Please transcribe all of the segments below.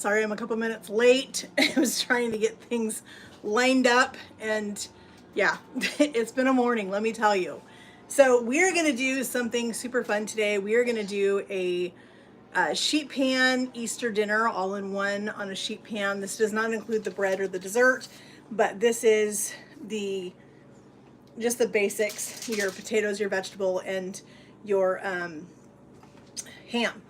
Sorry, I'm a couple minutes late. I was trying to get things lined up, and yeah, it's been a morning, let me tell you. So we are gonna do something super fun today. We are gonna do a sheet pan Easter dinner all in one on a sheet pan. This does not include the bread or the dessert, but this is the just the basics: your potatoes, your vegetable, and your ham.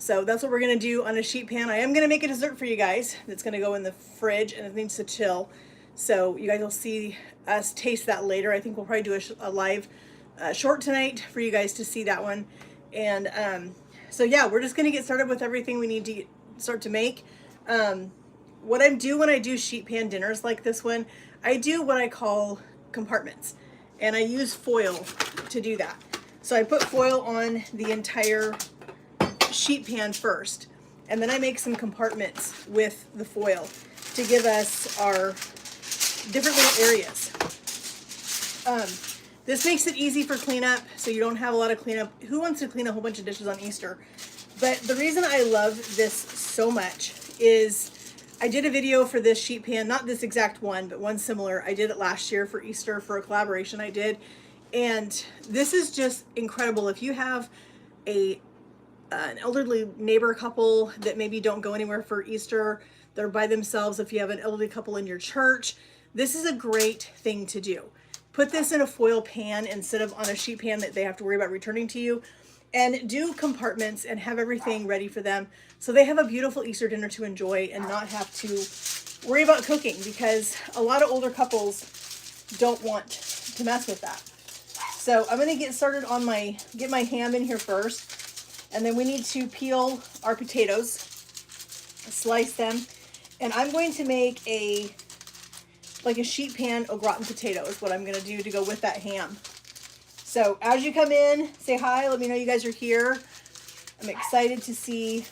So that's what we're gonna do on a sheet pan. I am gonna make a dessert for you guys that's gonna go in the fridge and it needs to chill. So you guys will see us taste that later. I think we'll probably do a live short tonight for you guys to see that one. And so yeah, we're just gonna get started with everything we need to start to make. What I do when I do sheet pan dinners like this one, I do what I call compartments. And I use foil to do that. So I put foil on the entire sheet pan first, and then I make some compartments with the foil to give us our different little areas. This makes it easy for cleanup, so you don't have a lot of cleanup. Who wants to clean a whole bunch of dishes on Easter? But the reason I love this so much is I did a video for this sheet pan, not this exact one, but one similar. I did it last year for Easter for a collaboration I did, and this is just incredible. If you have an elderly neighbor couple that maybe don't go anywhere for Easter, they're by themselves, if you have an elderly couple in your church, this is a great thing to do. Put this in a foil pan instead of on a sheet pan that they have to worry about returning to you, and do compartments and have everything ready for them so they have a beautiful Easter dinner to enjoy and not have to worry about cooking, because a lot of older couples don't want to mess with that. So I'm going to get started on get my ham in here first. And then we need to peel our potatoes, slice them, and I'm going to make a sheet pan au gratin potato is what I'm going to do to go with that ham. So as you come in, say hi, let me know you guys are here. I'm excited to see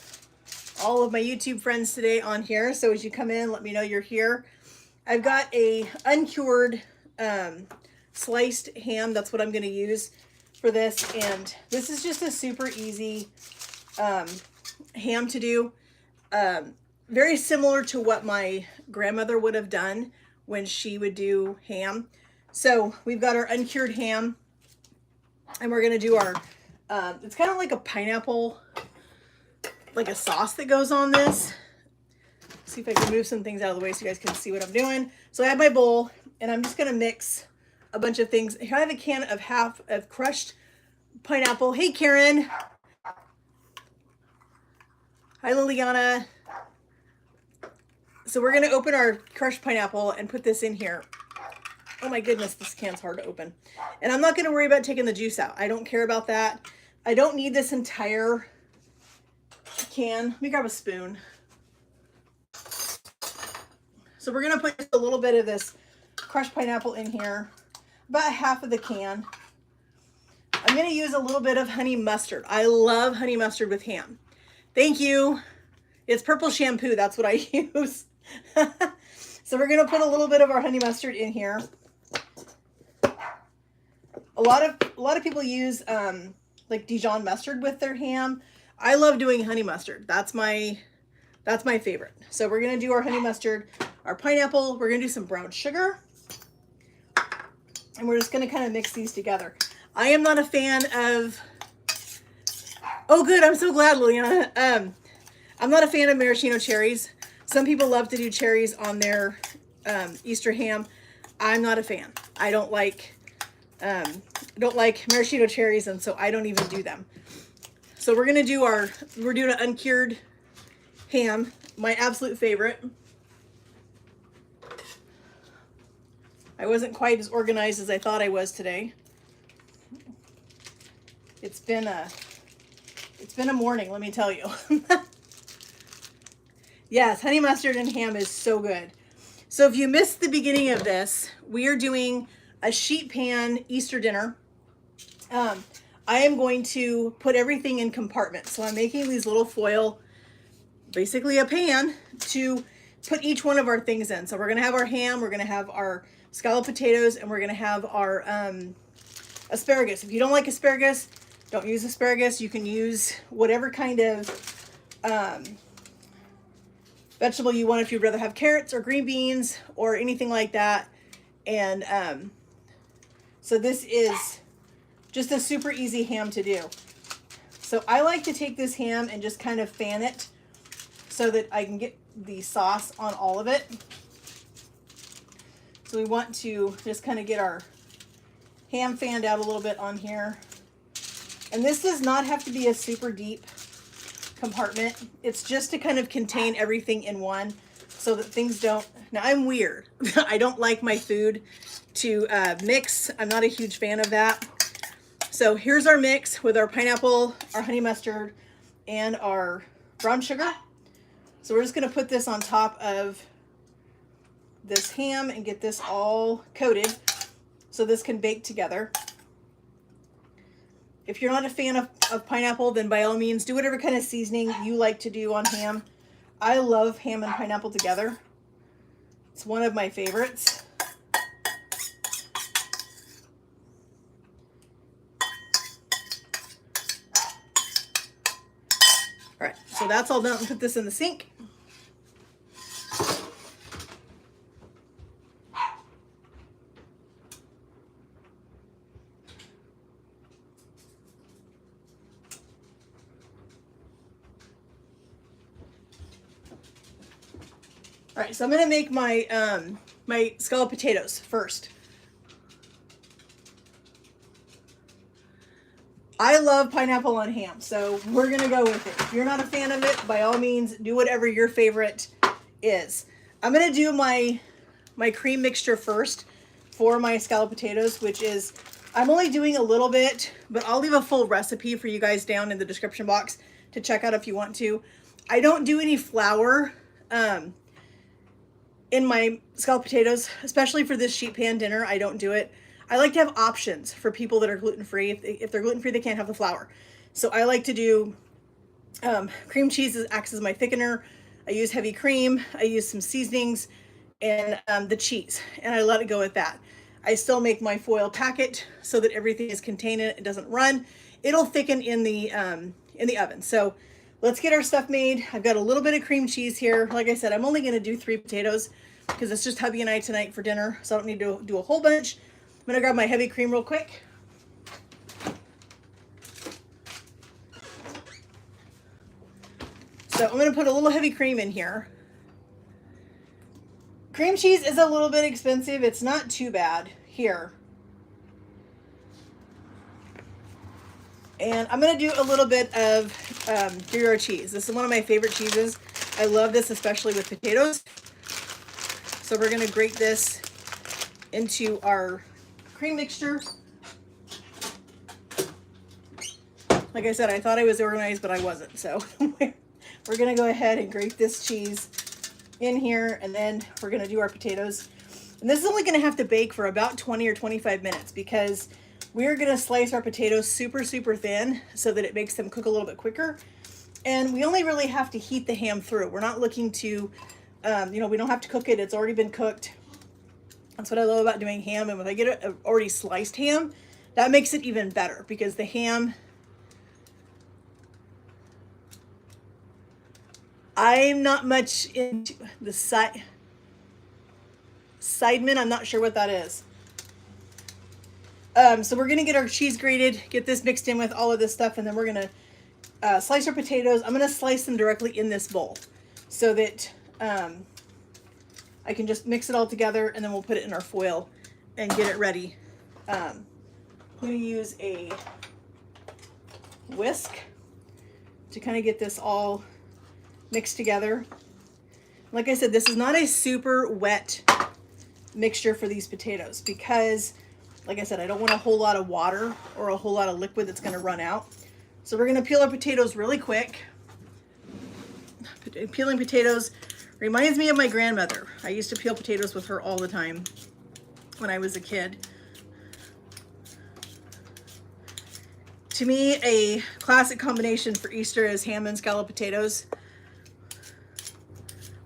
all of my YouTube friends today on here. So as you come in, let me know you're here. I've got a uncured sliced ham. That's what I'm going to use for this, and this is just a super easy ham to do. Very similar to what my grandmother would have done when she would do ham. So we've got our uncured ham, and we're gonna do our it's kind of like a pineapple, like a sauce that goes on this. See if I can move some things out of the way so you guys can see what I'm doing. So I have my bowl, and I'm just gonna mix a bunch of things. Here I have a can of half of crushed pineapple. Hey Karen. Hi Liliana. So we're gonna open our crushed pineapple and put this in here. Oh my goodness, this can's hard to open. And I'm not gonna worry about taking the juice out. I don't care about that. I don't need this entire can. Let me grab a spoon. So we're gonna put just a little bit of this crushed pineapple in here, about half of the can. I'm gonna use a little bit of honey mustard. I love honey mustard with ham. Thank you. It's purple shampoo, that's what I use. So we're gonna put a little bit of our honey mustard in here. A lot of people use like Dijon mustard with their ham. I love doing honey mustard. That's my favorite. So we're gonna do our honey mustard, our pineapple. We're gonna do some brown sugar, and we're just gonna kind of mix these together. I am not a fan of, oh good, I'm so glad, Liliana. I'm not a fan of maraschino cherries. Some people love to do cherries on their Easter ham. I'm not a fan. I don't like maraschino cherries, and so I don't even do them. So we're gonna do we're doing an uncured ham, my absolute favorite. I wasn't quite as organized as I thought I was today. It's been a morning, let me tell you. Yes, honey mustard and ham is so good. So if you missed the beginning of this, we are doing a sheet pan Easter dinner. I am going to put everything in compartments. So I'm making these little foil, basically a pan, to put each one of our things in. So we're gonna have our ham, we're gonna have our scalloped potatoes, and we're gonna have our asparagus. If you don't like asparagus, don't use asparagus. You can use whatever kind of vegetable you want, if you'd rather have carrots or green beans or anything like that. And so this is just a super easy ham to do. So I like to take this ham and just kind of fan it so that I can get the sauce on all of it. So we want to just kind of get our ham fanned out a little bit on here. And this does not have to be a super deep compartment. It's just to kind of contain everything in one so that things don't... Now I'm weird. I don't like my food to mix. I'm not a huge fan of that. So here's our mix with our pineapple, our honey mustard, and our brown sugar. So we're just going to put this on top of this ham and get this all coated so this can bake together. If you're not a fan of pineapple, then by all means do whatever kind of seasoning you like to do on ham. I love ham and pineapple together. It's one of my favorites. All right, so that's all done. Put this in the sink. All right, so I'm gonna make my my scalloped potatoes first. I love pineapple on ham, so we're gonna go with it. If you're not a fan of it, by all means, do whatever your favorite is. I'm gonna do my cream mixture first for my scalloped potatoes, which is, I'm only doing a little bit, but I'll leave a full recipe for you guys down in the description box to check out if you want to. I don't do any flour in my scalloped potatoes, especially for this sheet pan dinner. I don't do it. I like to have options for people that are gluten-free. If they're gluten-free, they can't have the flour. So I like to do cream cheese acts as my thickener. I use heavy cream. I use some seasonings and the cheese, and I let it go at that. I still make my foil packet so that everything is contained in it. It doesn't run. It'll thicken in the oven. So let's get our stuff made. I've got a little bit of cream cheese here. Like I said, I'm only going to do 3 potatoes because it's just hubby and I tonight for dinner, so I don't need to do a whole bunch. I'm gonna grab my heavy cream real quick. So I'm gonna put a little heavy cream in here. Cream cheese is a little bit expensive. It's not too bad here. And I'm gonna do a little bit of Gruyere cheese. This is one of my favorite cheeses. I love this, especially with potatoes. So we're gonna grate this into our cream mixture. Like I said, I thought I was organized, but I wasn't. So we're gonna go ahead and grate this cheese in here, and then we're gonna do our potatoes. And this is only gonna have to bake for about 20 or 25 minutes because we're gonna slice our potatoes super, super thin so that it makes them cook a little bit quicker. And we only really have to heat the ham through. We're not looking to, you know, we don't have to cook it. It's already been cooked. That's what I love about doing ham. And when I get an already sliced ham, that makes it even better because the ham, I'm not much into the sidemen. I'm not sure what that is. So we're going to get our cheese grated, get this mixed in with all of this stuff, and then we're going to slice our potatoes. I'm going to slice them directly in this bowl so that I can just mix it all together, and then we'll put it in our foil and get it ready. I'm going to use a whisk to kind of get this all mixed together. Like I said, this is not a super wet mixture for these potatoes because, like I said, I don't want a whole lot of water or a whole lot of liquid that's going to run out. So we're going to peel our potatoes really quick. Peeling potatoes reminds me of my grandmother. I used to peel potatoes with her all the time when I was a kid. To me, a classic combination for Easter is ham and scalloped potatoes.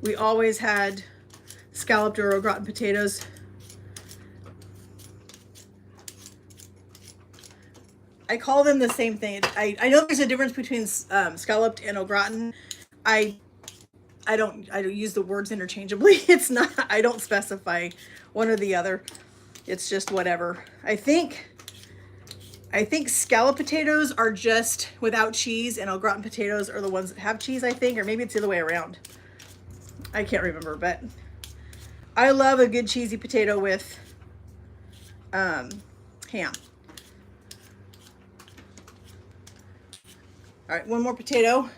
We always had scalloped or au gratin potatoes. I call them the same thing. I know there's a difference between scalloped and au gratin. I I don't use the words interchangeably. It's not, I don't specify one or the other. It's just whatever. I think scalloped potatoes are just without cheese, and au gratin potatoes are the ones that have cheese, I think, or maybe it's the other way around. I can't remember, but I love a good cheesy potato with ham. All right, one more potato.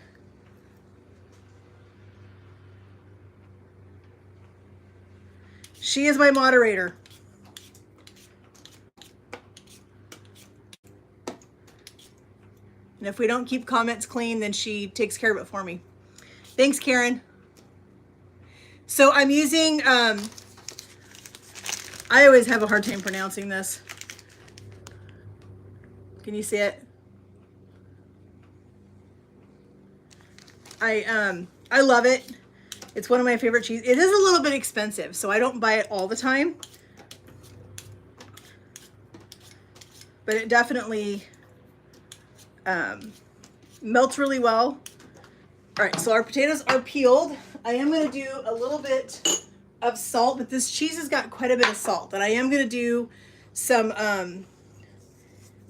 She is my moderator. And if we don't keep comments clean, then she takes care of it for me. Thanks, Karen. So I'm using, I always have a hard time pronouncing this. Can you see it? I love it. It's one of my favorite cheese. It is a little bit expensive, so I don't buy it all the time. But it definitely melts really well. All right, so our potatoes are peeled. I am going to do a little bit of salt, but this cheese has got quite a bit of salt. And I am going to do some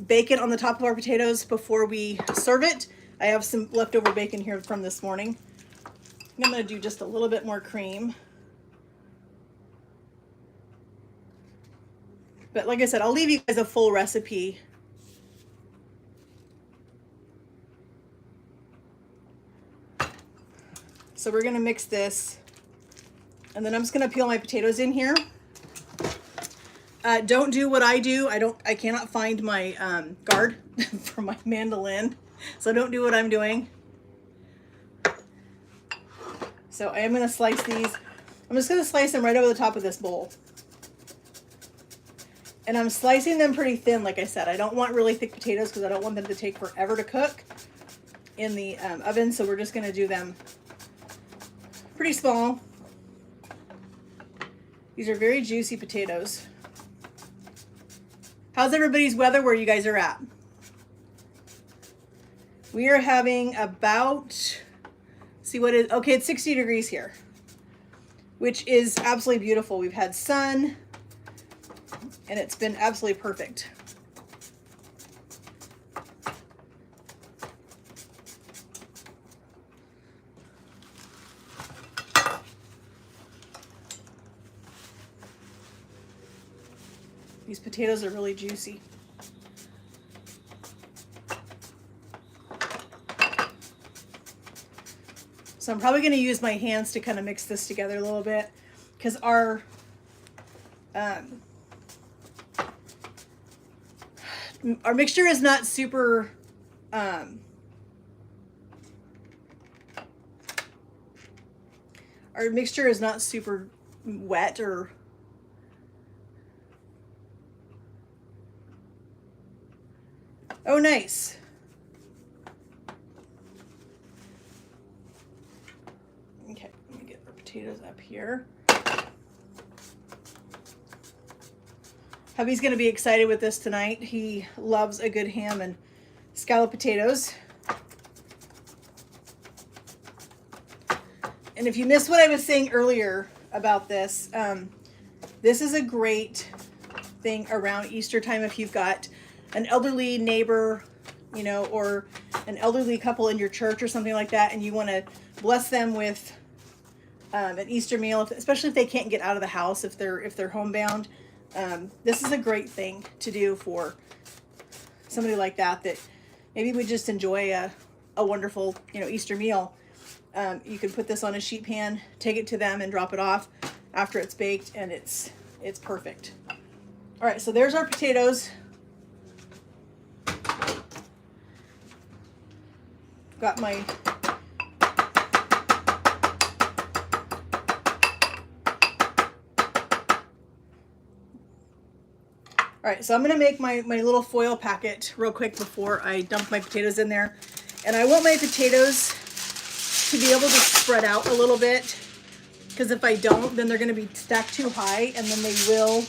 bacon on the top of our potatoes before we serve it. I have some leftover bacon here from this morning. I'm going to do just a little bit more cream. But like I said, I'll leave you guys a full recipe. So we're going to mix this, and then I'm just going to peel my potatoes in here. Don't do what I do. I cannot find my guard for my mandolin, so don't do what I'm doing. So I am going to slice these. I'm just going to slice them right over the top of this bowl. And I'm slicing them pretty thin, like I said. I don't want really thick potatoes because I don't want them to take forever to cook in the oven. So we're just going to do them pretty small. These are very juicy potatoes. How's everybody's weather where you guys are at? We are having about, see what is, okay, it's 60 degrees here, which is absolutely beautiful. We've had sun, and it's been absolutely perfect. These potatoes are really juicy. So I'm probably going to use my hands to kind of mix this together a little bit, because our mixture is not super our mixture is not super wet or oh, nice. Okay, let me get our potatoes up here. Hubby's gonna be excited with this tonight. He loves a good ham and scalloped potatoes. And if you missed what I was saying earlier about this, this is a great thing around Easter time if you've got an elderly neighbor, you know, or an elderly couple in your church or something like that, and you want to bless them with an Easter meal, especially if they can't get out of the house, if they're homebound. This is a great thing to do for somebody like that maybe would just enjoy a wonderful, you know, Easter meal. You can put this on a sheet pan, take it to them, and drop it off after it's baked, and it's perfect. All right, so there's our potatoes. Got my all right, so I'm gonna make my little foil packet real quick before I dump my potatoes in there. And I want my potatoes to be able to spread out a little bit, because if I don't, then they're gonna be stacked too high, and then they will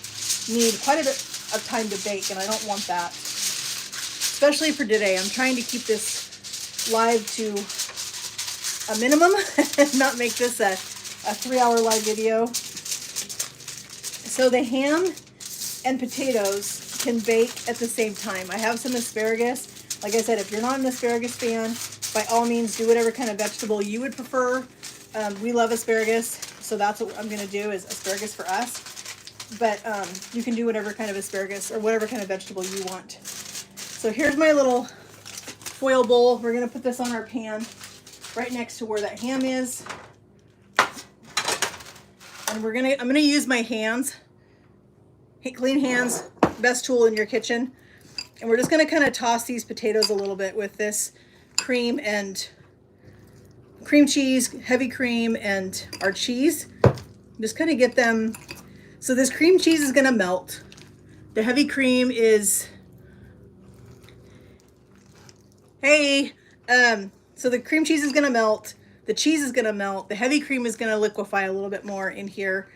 need quite a bit of time to bake, and I don't want that. Especially for today. I'm trying to keep this live to a minimum and not make this a 3-hour live video. So the ham and potatoes can bake at the same time. I have some asparagus. Like I said, if you're not an asparagus fan, by all means do whatever kind of vegetable you would prefer. We love asparagus, so that's what I'm gonna do, is asparagus for us. But you can do whatever kind of asparagus or whatever kind of vegetable you want. So here's my little foil bowl. We're gonna put this on our pan right next to where that ham is. And I'm gonna use my hands. Clean hands, best tool in your kitchen. And we're just gonna kind of toss these potatoes a little bit with this cream and cream cheese, heavy cream, and our cheese. Just kind of get them. So this cream cheese is gonna melt. The heavy cream is, so the cream cheese is gonna melt. The cheese is gonna melt. The heavy cream is gonna liquefy a little bit more in here.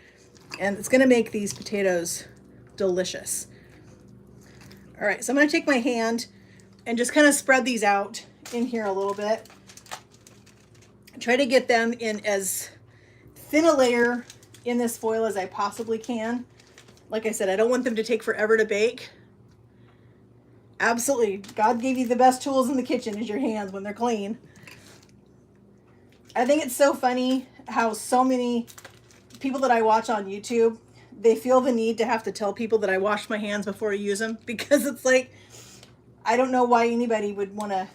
And it's gonna make these potatoes delicious. All right, so I'm gonna take my hand and just kind of spread these out in here a little bit. Try to get them in as thin a layer in this foil as I possibly can. Like I said, I don't want them to take forever to bake. Absolutely, God gave you the best tools in the kitchen, is your hands when they're clean. I think it's so funny how so many people that I watch on YouTube, they feel the need to have to tell people that I wash my hands before I use them, because it's like, I don't know why anybody would want to,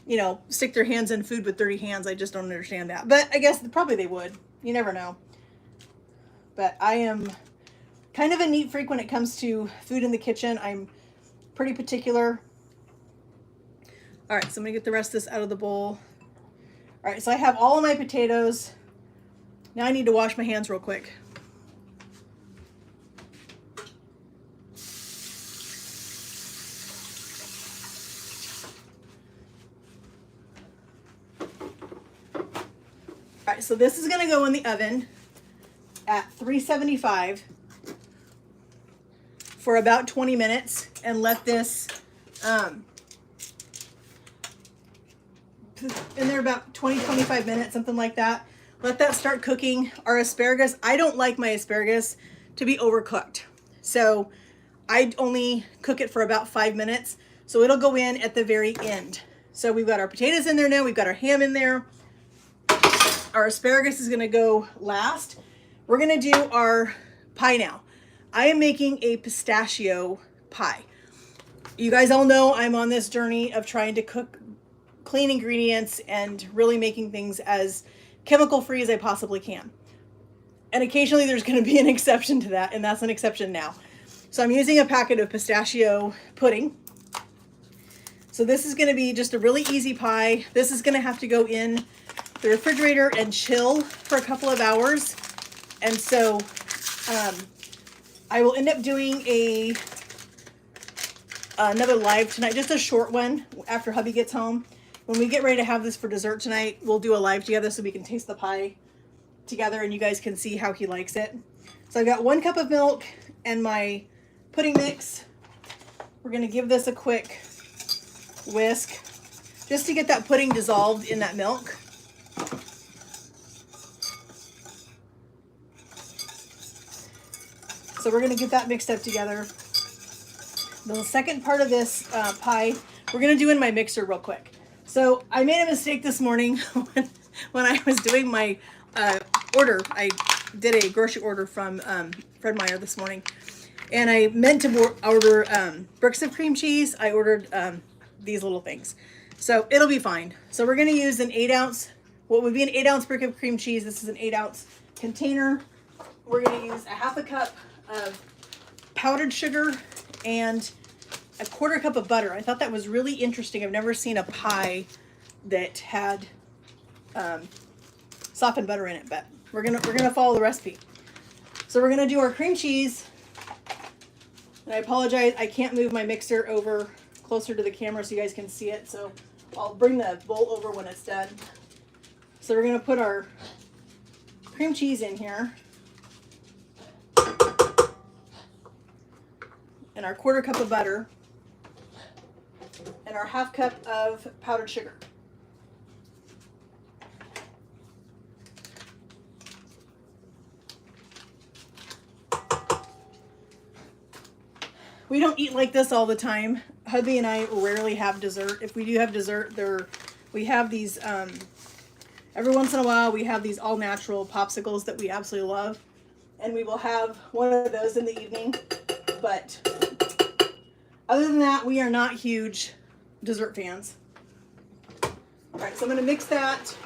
you know, stick their hands in food with dirty hands. I just don't understand that. But I guess probably they would. You never know. But I am kind of a neat freak when it comes to food in the kitchen. I'm pretty particular. All right, so I'm gonna get the rest of this out of the bowl. All right, so I have all of my potatoes. Now I need to wash my hands real quick. All right, so this is gonna go in the oven at 375 for about 20 minutes and let this in there about 20-25 minutes, something like that. Let that start cooking. Our asparagus, I don't like my asparagus to be overcooked, so I only cook it for about 5 minutes, so it'll go in at the very end. So we've got our potatoes in there now, we've got our ham in there. Our asparagus is gonna go last. We're gonna do our pie now. I am making a pistachio pie. You guys all know I'm on this journey of trying to cook clean ingredients and really making things as chemical free as I possibly can. And occasionally there's gonna be an exception to that, and that's an exception now. So I'm using a packet of pistachio pudding. So this is gonna be just a really easy pie. This is gonna have to go in the refrigerator and chill for a couple of hours. And so I will end up doing another live tonight, just a short one after hubby gets home. When we get ready to have this for dessert tonight, we'll do a live together so we can taste the pie together and you guys can see how he likes it. So I've got 1 cup of milk and my pudding mix. We're gonna give this a quick whisk just to get that pudding dissolved in that milk. So we're gonna get that mixed up together. The second part of this pie, we're gonna do in my mixer real quick. So I made a mistake this morning when I was doing my order. I did a grocery order from Fred Meyer this morning, and I meant to order bricks of cream cheese. I ordered these little things, so it'll be fine. So we're gonna use an 8-ounce, what would be an 8-ounce brick of cream cheese. This is an 8-ounce container. We're gonna use a 1/2 cup of powdered sugar and a 1/4 cup of butter. I thought that was really interesting. I've never seen a pie that had softened butter in it, but we're gonna follow the recipe. So we're gonna do our cream cheese. And I apologize, I can't move my mixer over closer to the camera so you guys can see it. So I'll bring the bowl over when it's done. So we're gonna put our cream cheese in here. And our 1/4 cup of butter. And our 1/2 cup of powdered sugar. We don't eat like this all the time. Hubby and I rarely have dessert. If we do have dessert, we have these, every once in a while, we have these all natural popsicles that we absolutely love. And we will have one of those in the evening. But other than that, we are not huge dessert fans. All right, so I'm going to mix that.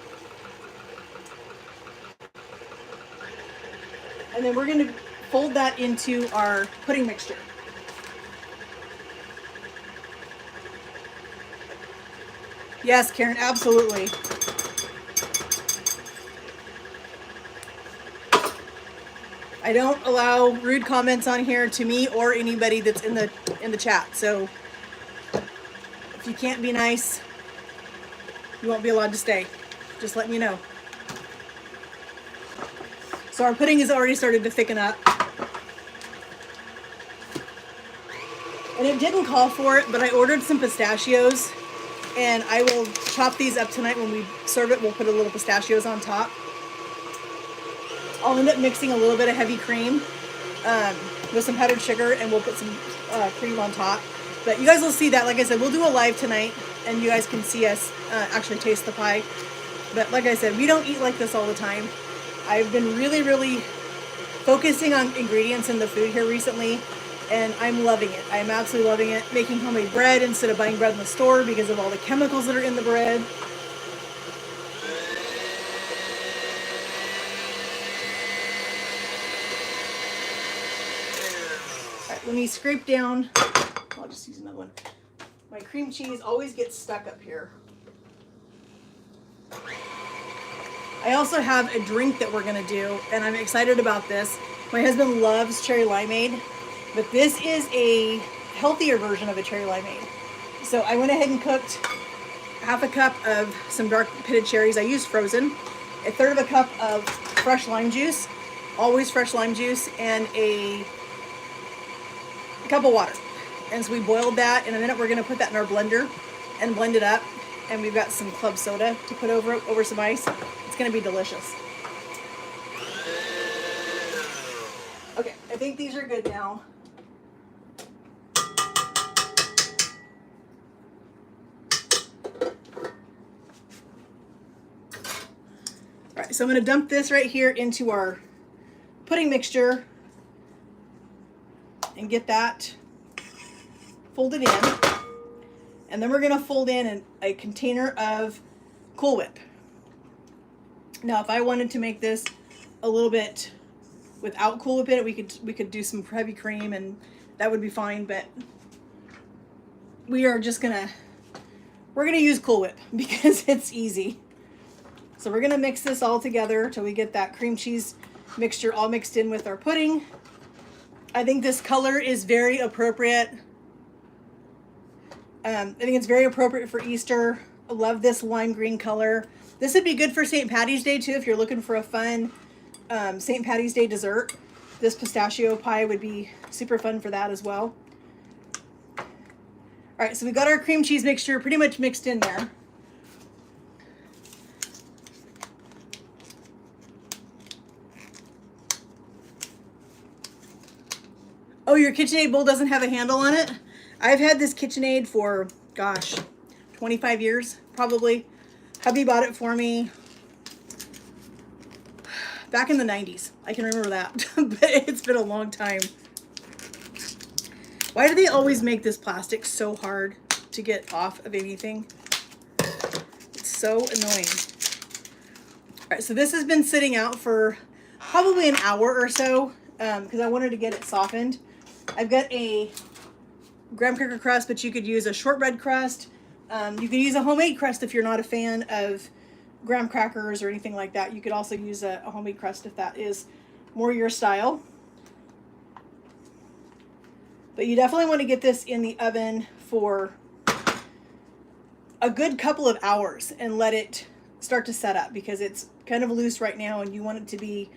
And then we're going to fold that into our pudding mixture. Yes, Karen, absolutely. I don't allow rude comments on here to me or anybody that's in the chat. So if you can't be nice, you won't be allowed to stay. Just letting you know. So our pudding has already started to thicken up. And it didn't call for it, but I ordered some pistachios. And I will chop these up tonight when we serve it. We'll put a little pistachios on top. I'll end up mixing a little bit of heavy cream with some powdered sugar, and we'll put some cream on top. But you guys will see that. Like I said, we'll do a live tonight, and you guys can see us actually taste the pie. But like I said, we don't eat like this all the time. I've been really, really focusing on ingredients in the food here recently, and I'm loving it. I'm absolutely loving it. Making homemade bread instead of buying bread in the store because of all the chemicals that are in the bread. All right, let me scrape down. I'll just use another one. My cream cheese always gets stuck up here. I also have a drink that we're gonna do, and I'm excited about this. My husband loves cherry limeade, but this is a healthier version of a cherry limeade. So I went ahead and cooked half a cup of some dark pitted cherries. I used frozen, a third of a cup of fresh lime juice, always fresh lime juice, and a cup of water. And so we boiled that. In a minute, we're gonna put that in our blender and blend it up. And we've got some club soda to put over some ice. It's gonna be delicious. Okay, I think these are good now. All right, so I'm gonna dump this right here into our pudding mixture and get that folded in. And then we're gonna fold in a container of Cool Whip. Now, if I wanted to make this a little bit without Cool Whip in it, we could do some heavy cream and that would be fine, but we're gonna use Cool Whip because it's easy. So we're gonna mix this all together till we get that cream cheese mixture all mixed in with our pudding. I think this color is very appropriate. I think it's very appropriate for Easter. I love this lime green color. This would be good for St. Patty's Day too if you're looking for a fun St. Patty's Day dessert. This pistachio pie would be super fun for that as well. All right, so we got our cream cheese mixture pretty much mixed in there. Oh, your KitchenAid bowl doesn't have a handle on it? I've had this KitchenAid for, gosh, 25 years, probably. Hubby bought it for me back in the 90s. I can remember that, but it's been a long time. Why do they always make this plastic so hard to get off of anything? It's so annoying. All right, so this has been sitting out for probably an hour or so because I wanted to get it softened. I've got a graham cracker crust, but you could use a shortbread crust. You could use a homemade crust if you're not a fan of graham crackers or anything like that. You could also use a homemade crust if that is more your style. But you definitely want to get this in the oven for a good couple of hours and let it start to set up because it's kind of loose right now and you want it to be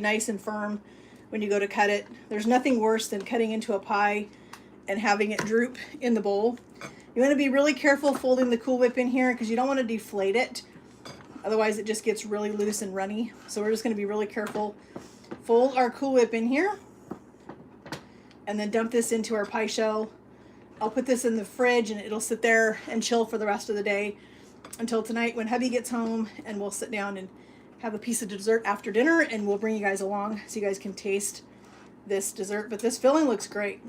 nice and firm when you go to cut it. There's nothing worse than cutting into a pie and having it droop in the bowl. You want to be really careful folding the Cool Whip in here because you don't want to deflate it. Otherwise it just gets really loose and runny. So we're just going to be really careful. Fold our Cool Whip in here. and then dump this into our pie shell. I'll put this in the fridge and it'll sit there and chill for the rest of the day until tonight when hubby gets home, and we'll sit down and have a piece of dessert after dinner, and we'll bring you guys along so you guys can taste this dessert. But this filling looks great.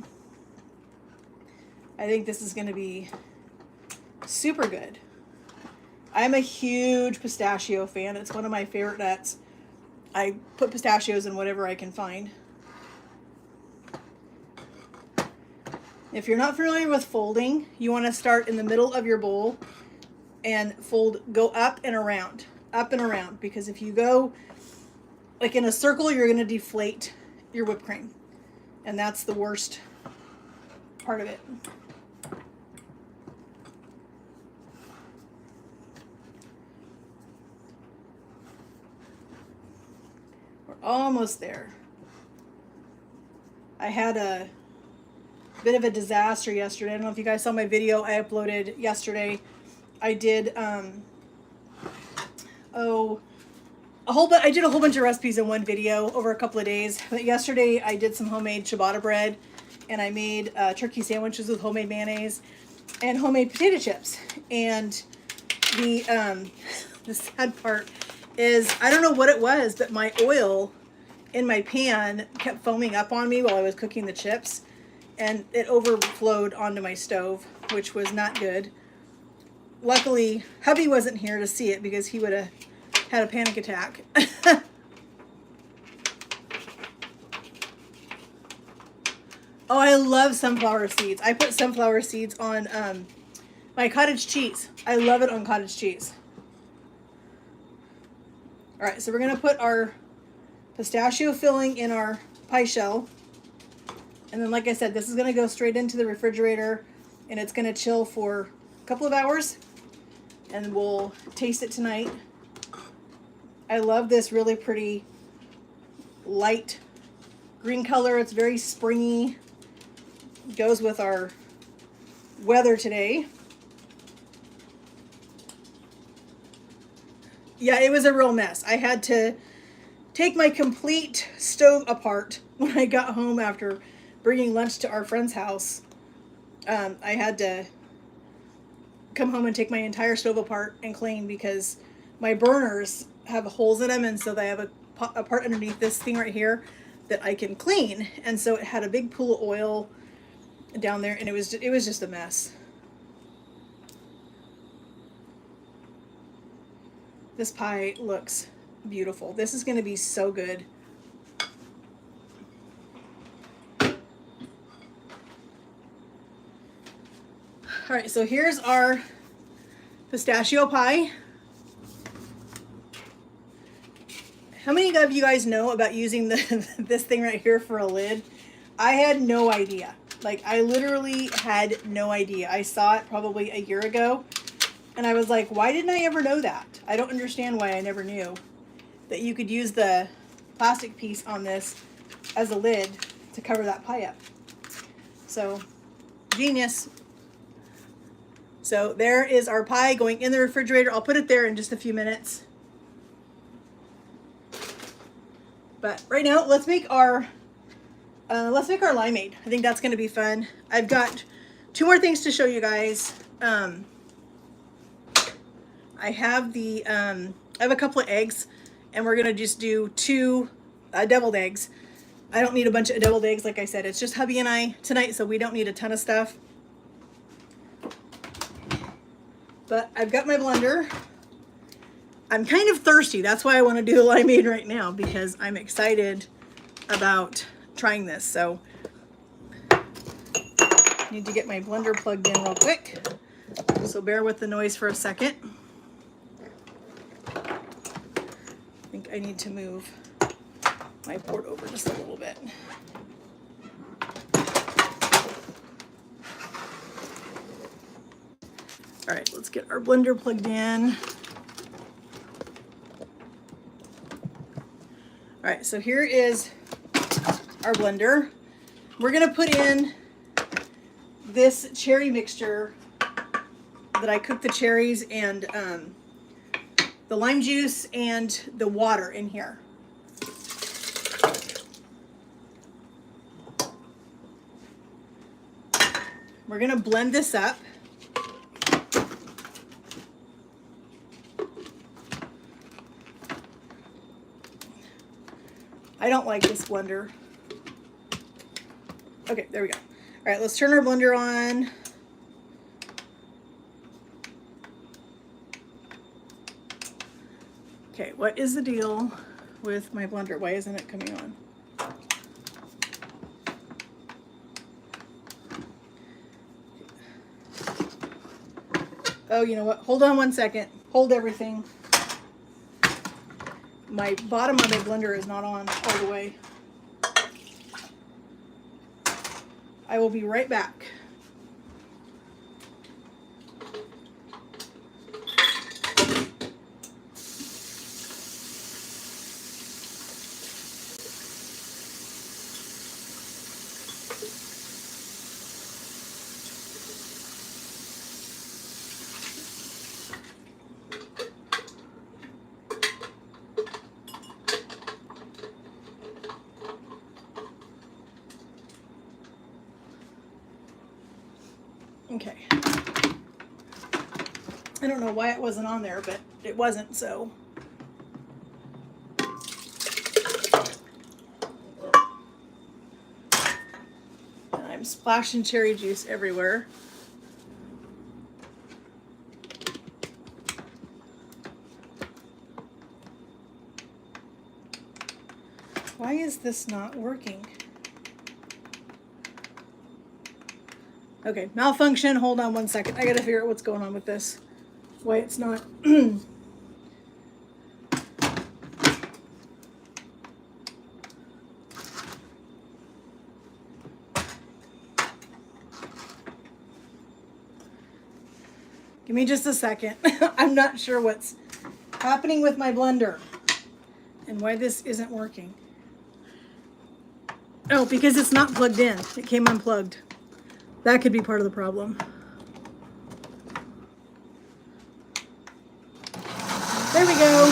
I think this is going to be super good. I'm a huge pistachio fan. It's one of my favorite nuts. I put pistachios in whatever I can find. If you're not familiar with folding, you want to start in the middle of your bowl and go up and around, because if you go like in a circle, you're going to deflate your whipped cream, and that's the worst part of it. We're almost there. I had a bit of a disaster yesterday. I don't know if you guys saw my video I uploaded yesterday. I did I did a whole bunch of recipes in one video over a couple of days. But yesterday I did some homemade ciabatta bread, and I made turkey sandwiches with homemade mayonnaise and homemade potato chips. And the sad part is, I don't know what it was, but my oil in my pan kept foaming up on me while I was cooking the chips, and it overflowed onto my stove, which was not good. Luckily, hubby wasn't here to see it because he would have had a panic attack. Oh, I love sunflower seeds. I put sunflower seeds on my cottage cheese. I love it on cottage cheese. All right, so we're going to put our pistachio filling in our pie shell. And then, like I said, this is going to go straight into the refrigerator, and it's going to chill for a couple of hours, and we'll taste it tonight. I love this really pretty light green color. It's very springy. Goes with our weather today. Yeah, it was a real mess. I had to take my complete stove apart when I got home after bringing lunch to our friend's house. I had to come home and take my entire stove apart and clean because my burners have holes in them, and so they have a part underneath this thing right here that I can clean, and so it had a big pool of oil down there, and it was just a mess. This pie looks beautiful. This is going to be so good. All right, so here's our pistachio pie. How many of you guys know about using this thing right here for a lid? I had no idea. Like, I literally had no idea. I saw it probably a year ago, and I was like, why didn't I ever know that? I don't understand why I never knew that you could use the plastic piece on this as a lid to cover that pie up. So, genius. So there is our pie going in the refrigerator. I'll put it there in just a few minutes. But right now, let's make our limeade. I think that's going to be fun. I've got 2 more things to show you guys. I have a couple of eggs, and we're gonna just do 2 deviled eggs. I don't need a bunch of deviled eggs, like I said. It's just hubby and I tonight, so we don't need a ton of stuff. But I've got my blender. I'm kind of thirsty. That's why I want to do the limeade right now, because I'm excited about trying this. So I need to get my blender plugged in real quick. So bear with the noise for a second. I think I need to move my board over just a little bit. All right, let's get our blender plugged in. All right, so here is our blender. We're gonna put in this cherry mixture that I cooked the cherries and the lime juice and the water in here. We're gonna blend this up. I don't like this blender. Okay, there we go. All right, let's turn our blender on. Okay, what is the deal with my blender? Why isn't it coming on? Oh, you know what? Hold on one second. Hold everything. My bottom of my blender is not on all the way. I will be right back. Okay. I don't know why it wasn't on there, but it wasn't, so. And I'm splashing cherry juice everywhere. Why is this not working? Okay, malfunction. Hold on one second. I gotta figure out what's going on with this. Why it's not. Give me just a second. I'm not sure what's happening with my blender and why this isn't working. Oh, because it's not plugged in. It came unplugged. That could be part of the problem. There we go.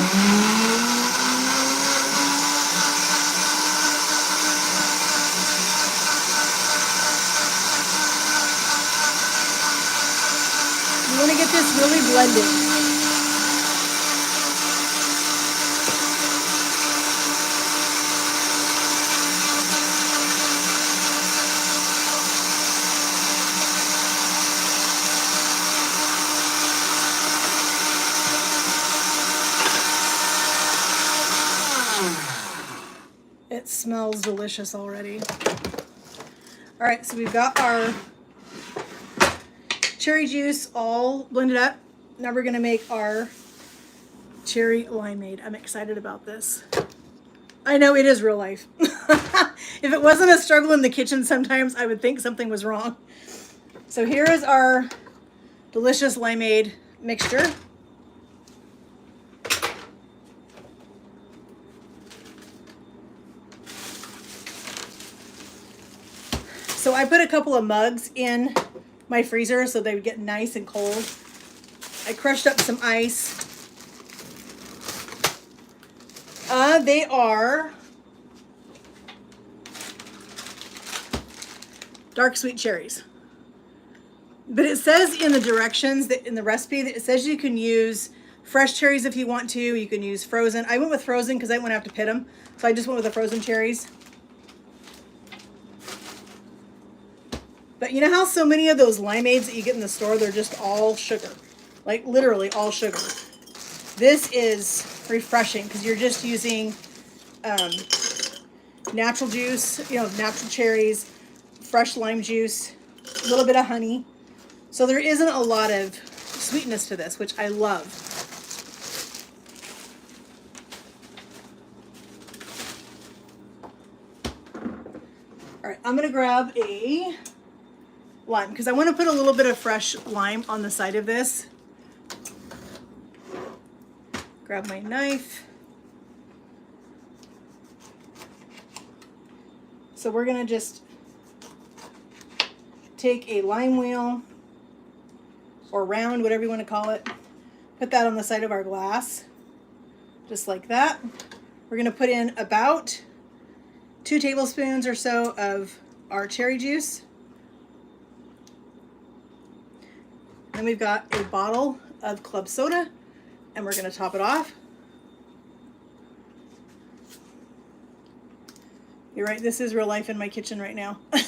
You want to get this really blended. It smells delicious already. All right, so we've got our cherry juice all blended up. Now we're gonna make our cherry limeade. I'm excited about this. I know it is real life. If it wasn't a struggle in the kitchen, sometimes I would think something was wrong. So here is our delicious limeade mixture. So I put a couple of mugs in my freezer so they would get nice and cold. I crushed up some ice. They are dark sweet cherries. But it says in the directions, that in the recipe, that it says you can use fresh cherries if you want to. You can use frozen. I went with frozen because I didn't want to have to pit them. So I just went with the frozen cherries. But you know how so many of those limeades that you get in the store, they're just all sugar. Like literally all sugar. This is refreshing because you're just using natural juice, natural cherries, fresh lime juice, a little bit of honey. So there isn't a lot of sweetness to this, which I love. All right, I'm gonna grab a lime because I want to put a little bit of fresh lime on the side of this. Grab my knife. So we're gonna just take a lime wheel or round, whatever you want to call it, put that on the side of our glass, just like that. We're gonna put in about 2 tablespoons or so of our cherry juice. Then we've got a bottle of club soda, and we're going to top it off. You're right, this is real life in my kitchen right now. All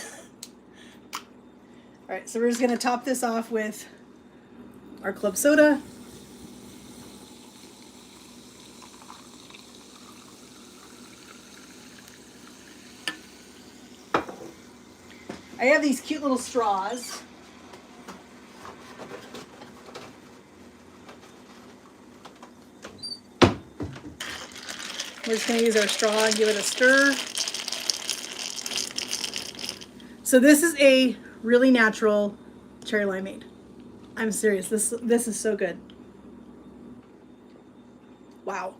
right, so we're just going to top this off with our club soda. I have these cute little straws. We're just going to use our straw and give it a stir. So this is a really natural cherry limeade. I'm serious. This is so good. Wow.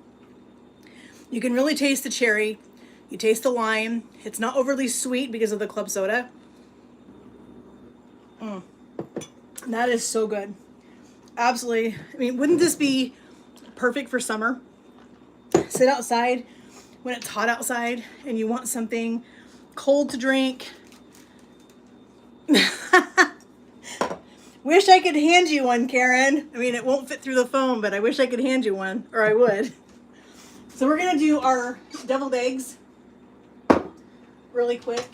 You can really taste the cherry. You taste the lime. It's not overly sweet because of the club soda. That is so good. Absolutely. I mean, wouldn't this be perfect for summer? Sit outside when it's hot outside and you want something cold to drink. Wish I could hand you one, Karen. I mean, it won't fit through the phone, but I wish I could hand you one, or I would. So we're going to do our deviled eggs really quick.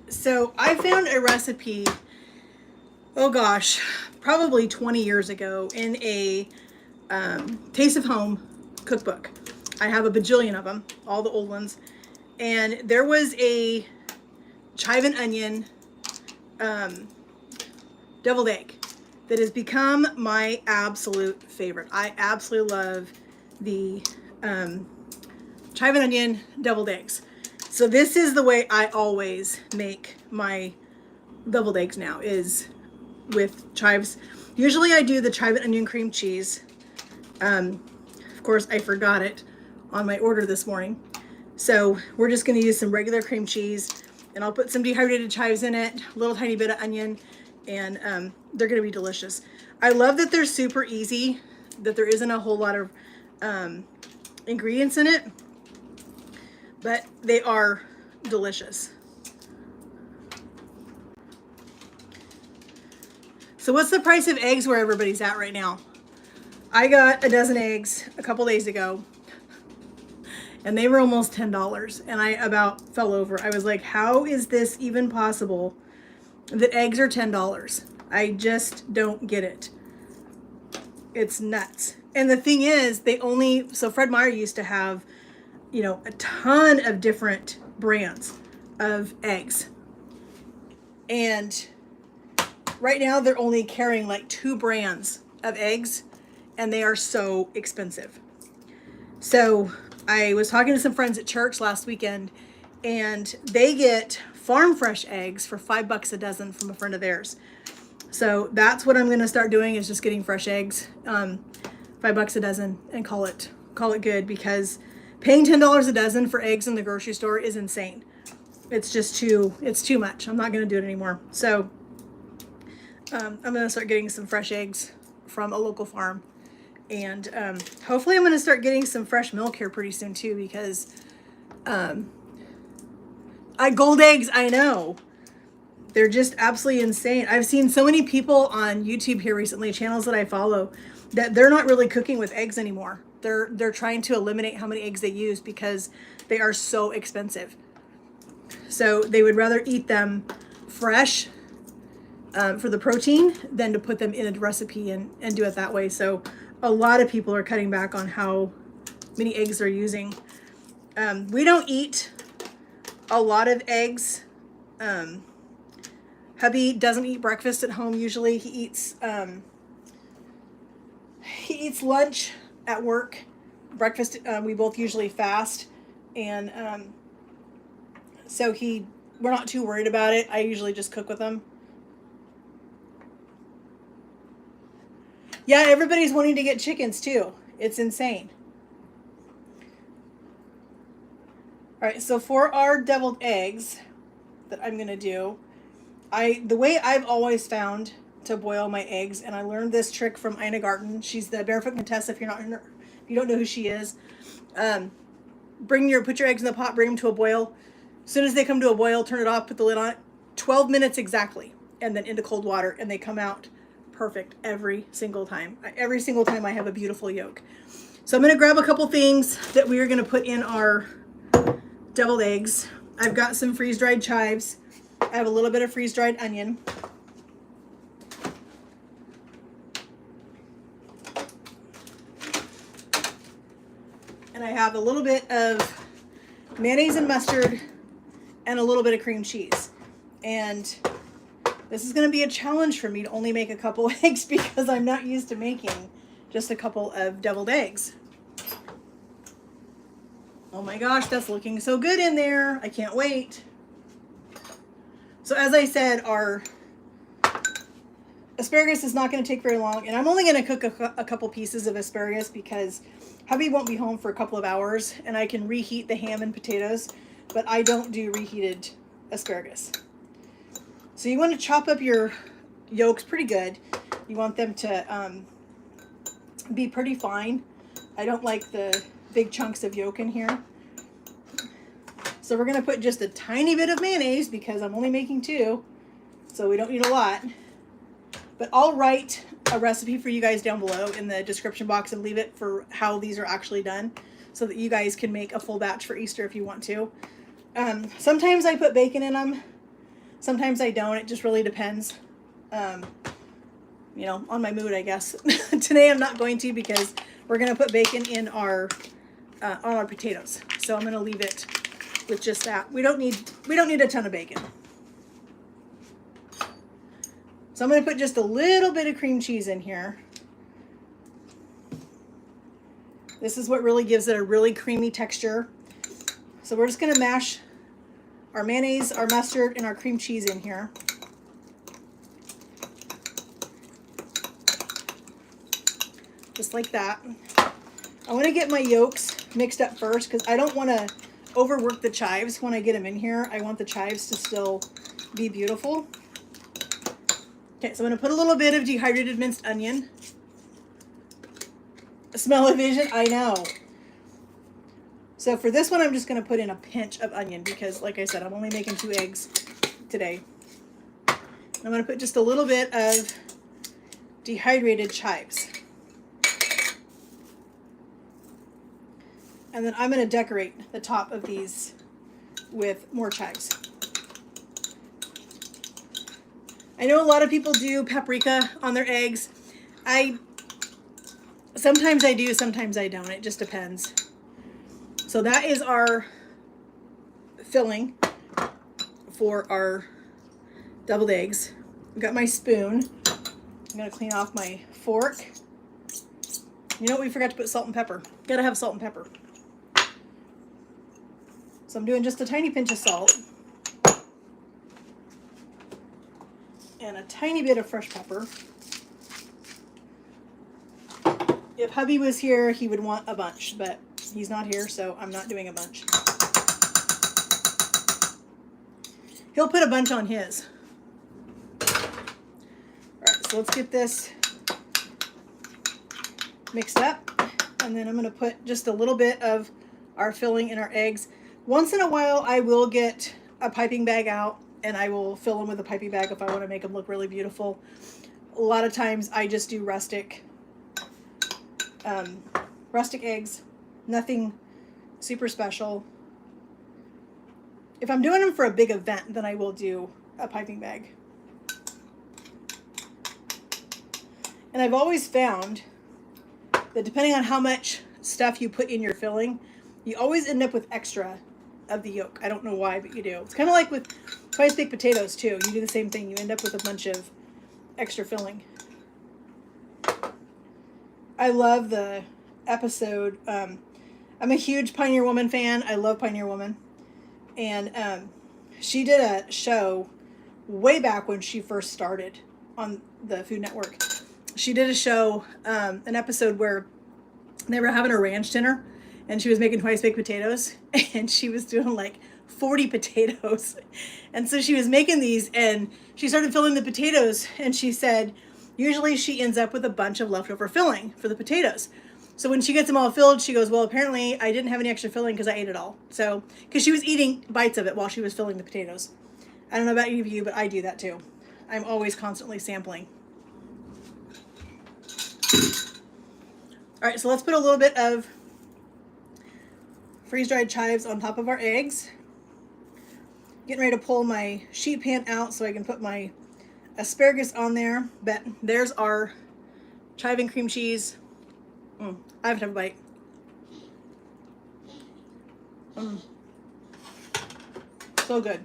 So I found a recipe, oh gosh, probably 20 years ago in a Taste of Home cookbook. I have a bajillion of them, all the old ones. And there was a chive and onion deviled egg that has become my absolute favorite. I absolutely love the chive and onion deviled eggs. So this is the way I always make my deviled eggs now, is with chives. Usually I do the chive and onion cream cheese. Of course, I forgot it on my order this morning. So we're just going to use some regular cream cheese, and I'll put some dehydrated chives in it, a little tiny bit of onion, and they're going to be delicious. I love that they're super easy, that there isn't a whole lot of ingredients in it, but they are delicious. So what's the price of eggs where everybody's at right now? I got a dozen eggs a couple days ago, and they were almost $10, and I about fell over. I was like, how is this even possible that eggs are $10? I just don't get it. It's nuts. And the thing is, so Fred Meyer used to have, you know, a ton of different brands of eggs. And right now they're only carrying like 2 brands of eggs, and they are so expensive. So I was talking to some friends at church last weekend, and they get farm fresh eggs for $5 a dozen from a friend of theirs. So that's what I'm going to start doing, is just getting fresh eggs, $5 a dozen, and call it good, because paying $10 a dozen for eggs in the grocery store is insane. It's too much. I'm not going to do it anymore. So I'm going to start getting some fresh eggs from a local farm. And hopefully I'm going to start getting some fresh milk here pretty soon too, because gold eggs, I know, they're just absolutely insane. I've seen so many people on YouTube here recently, channels that I follow, that they're not really cooking with eggs anymore. They're trying to eliminate how many eggs they use because they are so expensive. So they would rather eat them fresh for the protein than to put them in a recipe and do it that way. So a lot of people are cutting back on how many eggs they're using. We don't eat a lot of eggs. Hubby doesn't eat breakfast at home usually. He eats lunch at work. Breakfast, we both usually fast, and so we're not too worried about it. I usually just cook with him. Yeah, everybody's wanting to get chickens too. It's insane. All right, so for our deviled eggs that I'm gonna do, the way I've always found to boil my eggs, and I learned this trick from Ina Garten. She's the Barefoot Contessa. If you don't know who she is, put your eggs in the pot, bring them to a boil. As soon as they come to a boil, turn it off, put the lid on it, 12 minutes exactly, and then into cold water, and they come out perfect every single time. Every single time I have a beautiful yolk. So I'm going to grab a couple things that we are going to put in our deviled eggs. I've got some freeze-dried chives. I have a little bit of freeze-dried onion. And I have a little bit of mayonnaise and mustard and a little bit of cream cheese. And this is going to be a challenge for me to only make a couple eggs because I'm not used to making just a couple of deviled eggs. Oh my gosh, that's looking so good in there. I can't wait. So as I said, our asparagus is not going to take very long, and I'm only going to cook a couple pieces of asparagus because hubby won't be home for a couple of hours, and I can reheat the ham and potatoes, but I don't do reheated asparagus. So you want to chop up your yolks pretty good. You want them to be pretty fine. I don't like the big chunks of yolk in here. So we're going to put just a tiny bit of mayonnaise because I'm only making 2, so we don't need a lot. But I'll write a recipe for you guys down below in the description box and leave it for how these are actually done so that you guys can make a full batch for Easter if you want to. Sometimes I put bacon in them. Sometimes I don't. It just really depends, you know, on my mood, I guess. Today I'm not going to because we're going to put bacon in our on our potatoes. So I'm going to leave it with just that. We don't need a ton of bacon. So I'm going to put just a little bit of cream cheese in here. This is what really gives it a really creamy texture. So we're just going to mash our mayonnaise, our mustard, and our cream cheese in here. Just like that. I want to get my yolks mixed up first because I don't want to overwork the chives when I get them in here. I want the chives to still be beautiful. Okay, so I'm going to put a little bit of dehydrated minced onion. Smell-o-vision, I know. So for this one, I'm just going to put in a pinch of onion because, like I said, I'm only making 2 eggs today. I'm going to put just a little bit of dehydrated chives. And then I'm going to decorate the top of these with more chives. I know a lot of people do paprika on their eggs. Sometimes I do, sometimes I don't. It just depends. So that is our filling for our deviled eggs. I've got my spoon. I'm going to clean off my fork. You know what? We forgot to put salt and pepper. Gotta have salt and pepper. So I'm doing just a tiny pinch of salt. And a tiny bit of fresh pepper. If hubby was here, he would want a bunch, but he's not here, so I'm not doing a bunch. He'll put a bunch on his. Alright, so let's get this mixed up. And then I'm going to put just a little bit of our filling in our eggs. Once in a while, I will get a piping bag out and I will fill them with a piping bag if I want to make them look really beautiful. A lot of times I just do rustic eggs, nothing super special. If I'm doing them for a big event, then I will do a piping bag. And I've always found that depending on how much stuff you put in your filling, you always end up with extra of the yolk. I don't know why, but you do. It's kind of like with twice baked potatoes too. You do the same thing. You end up with a bunch of extra filling. I love the episode. I'm a huge Pioneer Woman fan. I love Pioneer Woman. And she did a show way back when she first started on the Food Network. She did a show, an episode where they were having a ranch dinner and she was making twice baked potatoes and she was doing like 40 potatoes. And so she was making these and she started filling the potatoes and she said, usually she ends up with a bunch of leftover filling for the potatoes. So when she gets them all filled, she goes, well, apparently I didn't have any extra filling because I ate it all. So, because she was eating bites of it while she was filling the potatoes. I don't know about any of you, but I do that too. I'm always constantly sampling. All right, so let's put a little bit of freeze-dried chives on top of our eggs. Getting ready to pull my sheet pan out so I can put my asparagus on there. But there's our chive and cream cheese. I have to have a bite. So good.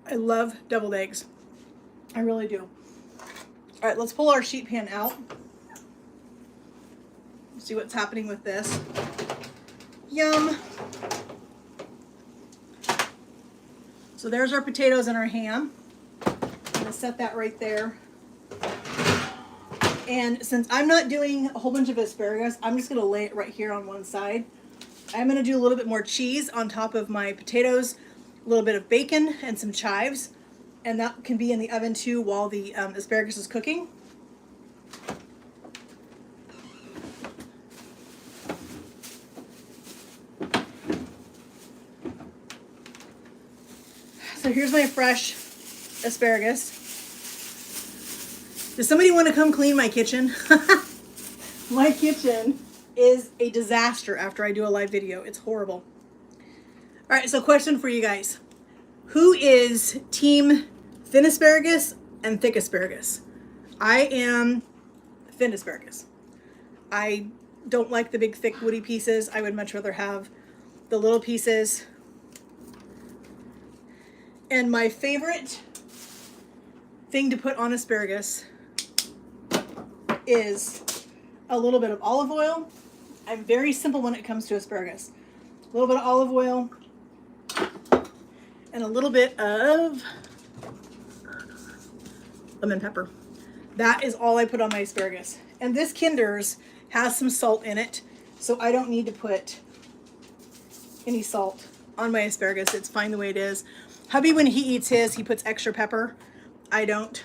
I love deviled eggs. I really do. All right, let's pull our sheet pan out. See what's happening with this. Yum. So there's our potatoes and our ham. I'm gonna set that right there. And since I'm not doing a whole bunch of asparagus, I'm just gonna lay it right here on one side. I'm gonna do a little bit more cheese on top of my potatoes, a little bit of bacon and some chives, and that can be in the oven too while the asparagus is cooking. So here's my fresh asparagus. Does somebody want to come clean my kitchen? My kitchen is a disaster after I do a live video. It's horrible. All right, so question for you guys. Who is team thin asparagus and thick asparagus? I am thin asparagus. I don't like the big, thick, woody pieces. I would much rather have the little pieces. And my favorite thing to put on asparagus is a little bit of olive oil. I'm very simple when it comes to asparagus. A little bit of olive oil and a little bit of lemon pepper. That is all I put on my asparagus. And this Kinder's has some salt in it, so I don't need to put any salt on my asparagus. It's fine the way it is. Hubby, when he eats his, he puts extra pepper. I don't.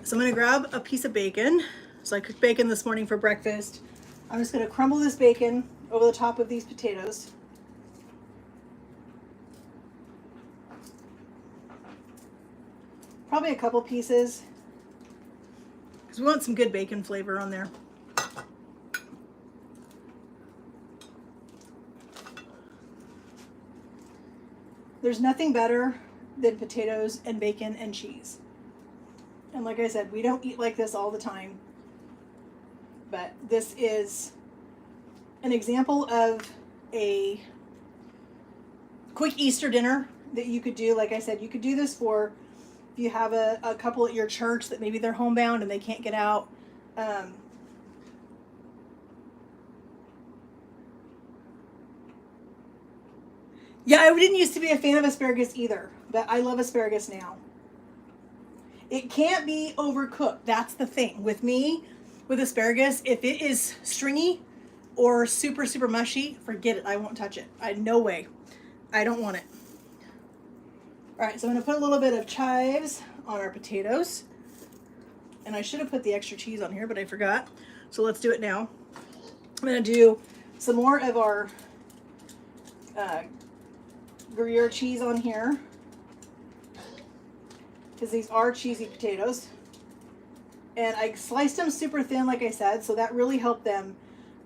So I'm gonna grab a piece of bacon. So I cooked bacon this morning for breakfast. I'm just gonna crumble this bacon over the top of these potatoes. Probably a couple pieces, because we want some good bacon flavor on there. There's nothing better than potatoes and bacon and cheese. And like I said, we don't eat like this all the time. But this is an example of a quick Easter dinner that you could do. Like I said, you could do this for if you have a couple at your church that maybe they're homebound and they can't get out. Yeah, I didn't used to be a fan of asparagus either, but I love asparagus now. It can't be overcooked. That's the thing. With me, with asparagus, if it is stringy or super, super mushy, forget it. I won't touch it. No way. I don't want it. All right, so I'm gonna put a little bit of chives on our potatoes. And I should have put the extra cheese on here, but I forgot. So let's do it now. I'm gonna do some more of our Gruyere cheese on here, because these are cheesy potatoes. And I sliced them super thin, like I said, so that really helped them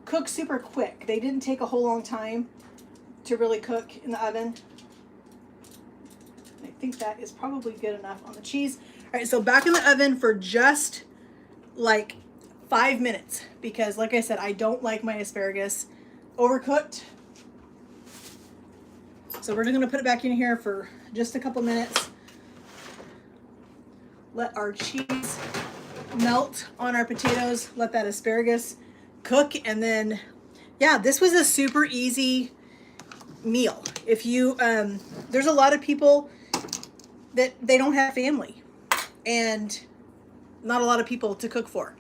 cook super quick. They didn't take a whole long time to really cook in the oven. I think that is probably good enough on the cheese. All right, so back in the oven for just like 5 minutes, because like I said, I don't like my asparagus overcooked. So we're gonna put it back in here for just a couple minutes. Let our cheese melt on our potatoes, let that asparagus cook, and then, yeah, this was a super easy meal. If you, there's a lot of people that they don't have family and not a lot of people to cook for.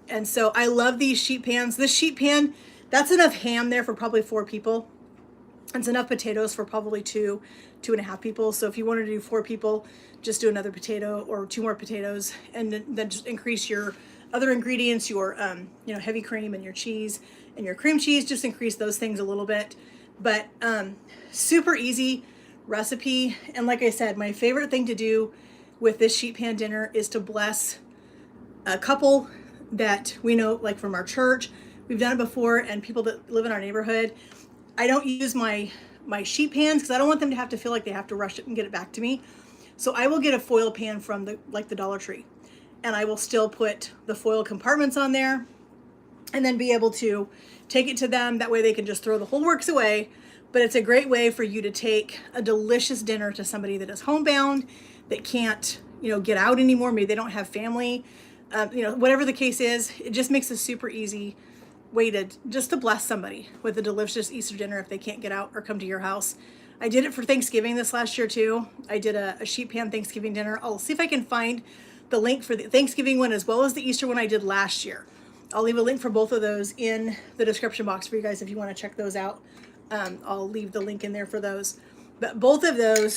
And so I love these sheet pans. This sheet pan, that's enough ham there for probably 4 people. It's enough potatoes for probably 2.5 people. So if you wanted to do 4 people, just do another potato or 2 more potatoes, and then just increase your other ingredients, your heavy cream and your cheese and your cream cheese. Just increase those things a little bit. But super easy recipe. And like I said, my favorite thing to do with this sheet pan dinner is to bless a couple that we know, like from our church. We've done it before, and people that live in our neighborhood. I don't use my sheet pans because I don't want them to have to feel like they have to rush it and get it back to me. So I will get a foil pan from the Dollar Tree, and I will still put the foil compartments on there and then be able to take it to them. That way they can just throw the whole works away. But it's a great way for you to take a delicious dinner to somebody that is homebound, that can't, get out anymore. Maybe they don't have family, whatever the case is. It just makes a super easy way to bless somebody with a delicious Easter dinner if they can't get out or come to your house. I did it for Thanksgiving this last year too. I did a sheet pan Thanksgiving dinner. I'll see if I can find the link for the Thanksgiving one as well as the Easter one I did last year. I'll leave a link for both of those in the description box for you guys if you want to check those out. I'll leave the link in there for those. But both of those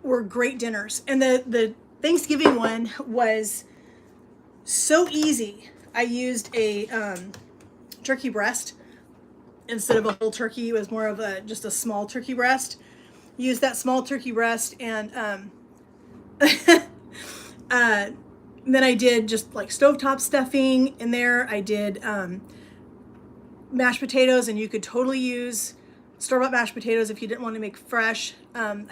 were great dinners. And the Thanksgiving one was so easy. I used a turkey breast instead of a whole turkey. It was more of just a small turkey breast. Used that small turkey breast, and then I did just like stovetop stuffing in there. I did mashed potatoes, and you could totally use store-bought mashed potatoes if you didn't want to make fresh. I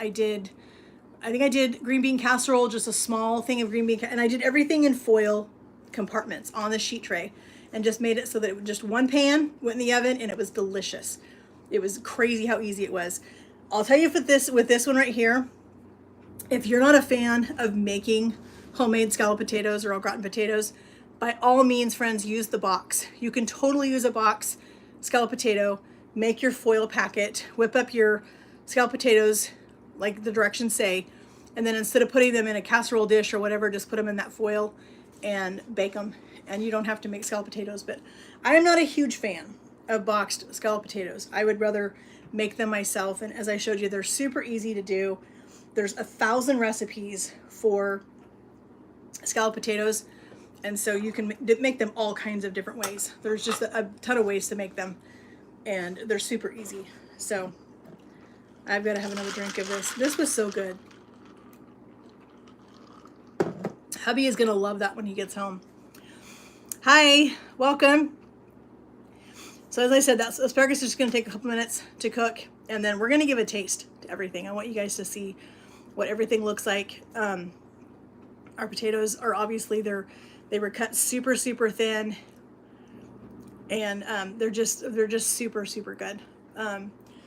think I did green bean casserole, just a small thing of green bean, and I did everything in foil compartments on the sheet tray, and just made it so that it was just one pan, went in the oven, and it was delicious. It was crazy how easy it was. I'll tell you with this one right here, if you're not a fan of making homemade scalloped potatoes or au gratin potatoes, by all means, friends, use the box. You can totally use a box scalloped potato, make your foil packet, whip up your scalloped potatoes like the directions say, and then instead of putting them in a casserole dish or whatever, just put them in that foil and bake them, and you don't have to make scalloped potatoes. But I am not a huge fan of boxed scalloped potatoes. I would rather make them myself, and as I showed you, they're super easy to do. There's 1,000 recipes for scalloped potatoes, and so you can make them all kinds of different ways. There's just a ton of ways to make them, and they're super easy. So I've got to have another drink of this. This was so good. Hubby is gonna love that when he gets home. Hi, welcome. So as I said, that asparagus is just gonna take a couple minutes to cook, and then we're gonna give a taste to everything. I want you guys to see what everything looks like. Our potatoes are obviously they were cut super thin, and they're just super good,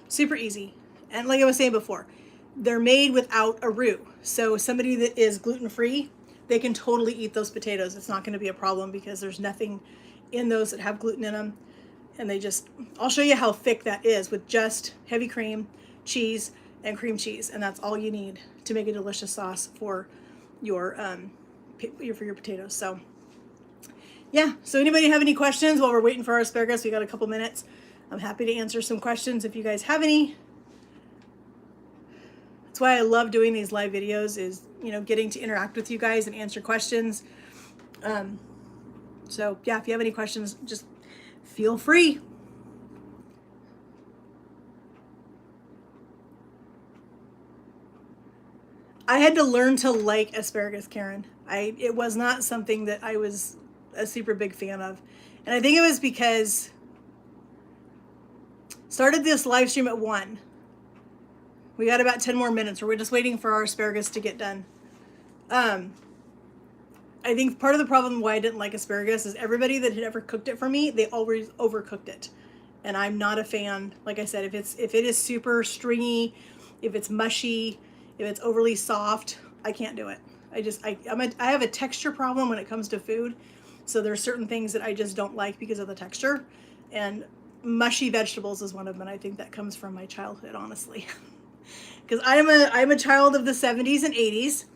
super easy. And like I was saying before, they're made without a roux. So somebody that is gluten-free, they can totally eat those potatoes. It's not going to be a problem because there's nothing in those that have gluten in them. And I'll show you how thick that is with just heavy cream, cheese, and cream cheese. And that's all you need to make a delicious sauce for your potatoes. So yeah, so anybody have any questions while we're waiting for our asparagus? We got a couple minutes. I'm happy to answer some questions if you guys have any. That's why I love doing these live videos, is, getting to interact with you guys and answer questions. So yeah, if you have any questions, just feel free. I had to learn to like asparagus, Karen. It was not something that I was a super big fan of. And I think it was because started this live stream at 1. We got about 10 more minutes. We're just waiting for our asparagus to get done. I think part of the problem why I didn't like asparagus is everybody that had ever cooked it for me, they always overcooked it. And I'm not a fan. Like I said, if it is super stringy, if it's mushy, if it's overly soft, I can't do it. I have a texture problem when it comes to food. So there's certain things that I just don't like because of the texture. And mushy vegetables is one of them. And I think that comes from my childhood, honestly. Because I'm a child of the 70s and 80s,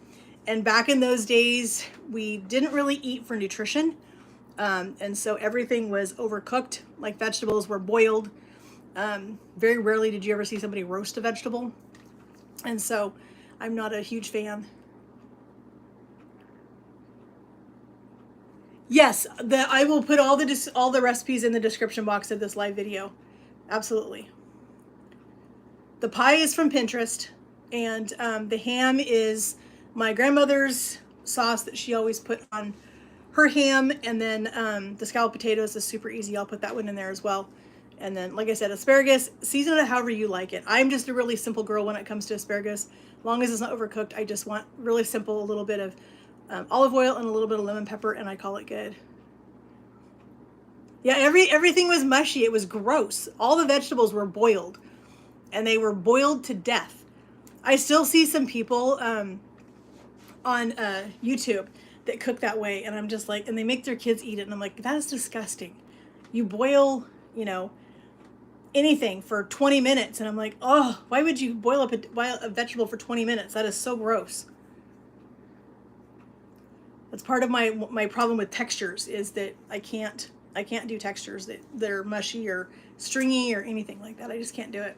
and back in those days we didn't really eat for nutrition, and so everything was overcooked. Like vegetables were boiled. Very rarely did you ever see somebody roast a vegetable, and so I'm not a huge fan. Yes, I will put all the recipes in the description box of this live video. Absolutely. The pie is from Pinterest, and the ham is my grandmother's sauce that she always put on her ham, and then the scalloped potatoes is super easy. I'll put that one in there as well. And then, like I said, asparagus, season it however you like it. I'm just a really simple girl when it comes to asparagus. As long as it's not overcooked, I just want really simple, a little bit of olive oil and a little bit of lemon pepper, and I call it good. Yeah, everything was mushy. It was gross. All the vegetables were boiled, and they were boiled to death. I still see some people on YouTube that cook that way, and I'm just like, and they make their kids eat it, and I'm like, that is disgusting. You boil, you know, anything for 20 minutes, and I'm like, oh, why would you boil up a vegetable for 20 minutes? That is so gross. That's part of my problem with textures, is that I can't do textures that are mushy or stringy or anything like that. I just can't do it.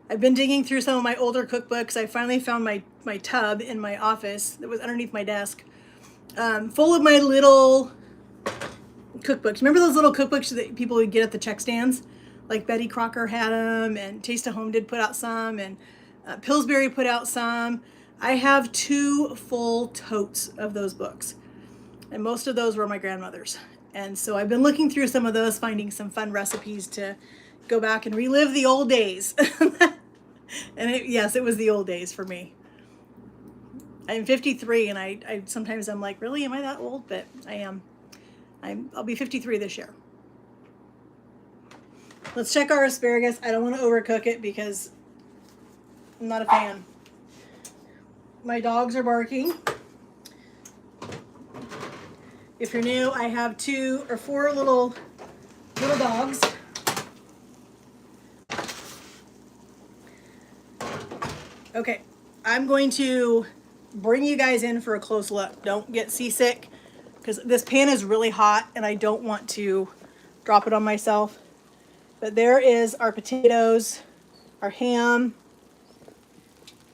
I've been digging through some of my older cookbooks. I finally found my tub in my office that was underneath my desk, full of my little cookbooks. Remember those little cookbooks that people would get at the check stands? Like Betty Crocker had them, and Taste of Home did put out some, and Pillsbury put out some. I have 2 full totes of those books, and most of those were my grandmother's. And so I've been looking through some of those, finding some fun recipes to go back and relive the old days. And yes, it was the old days for me. I'm 53, and I sometimes I'm like, really, am I that old? But I am. I'll be 53 this year. Let's check our asparagus. I don't want to overcook it because I'm not a fan. My dogs are barking. If you're new, I have 2 or 4 little dogs. Okay, I'm going to bring you guys in for a close look. Don't get seasick, because this pan is really hot and I don't want to drop it on myself. But there is our potatoes, our ham.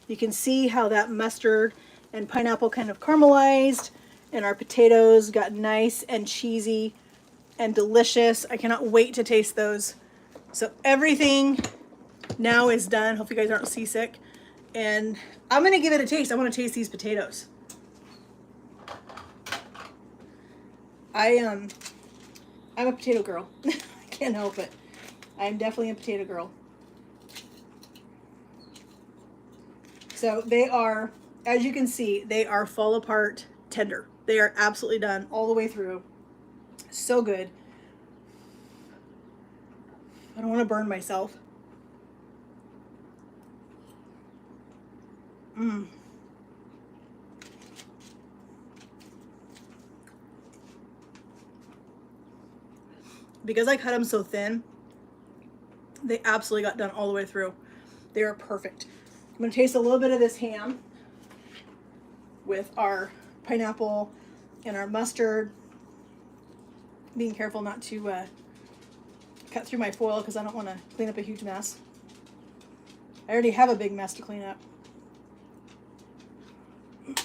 You can see how that mustard and pineapple kind of caramelized, and our potatoes got nice and cheesy and delicious. I cannot wait to taste those. So everything now is done. Hope you guys aren't seasick. And I'm gonna give it a taste. I want to taste these potatoes. I'm a potato girl. I can't help it. I'm definitely a potato girl. So they are, as you can see, they are fall apart tender. They are absolutely done all the way through. So good. I don't want to burn myself. Because I cut them so thin, they absolutely got done all the way through. They are perfect. I'm going to taste a little bit of this ham with our pineapple and our mustard. Being careful not to cut through my foil because I don't want to clean up a huge mess. I already have a big mess to clean up.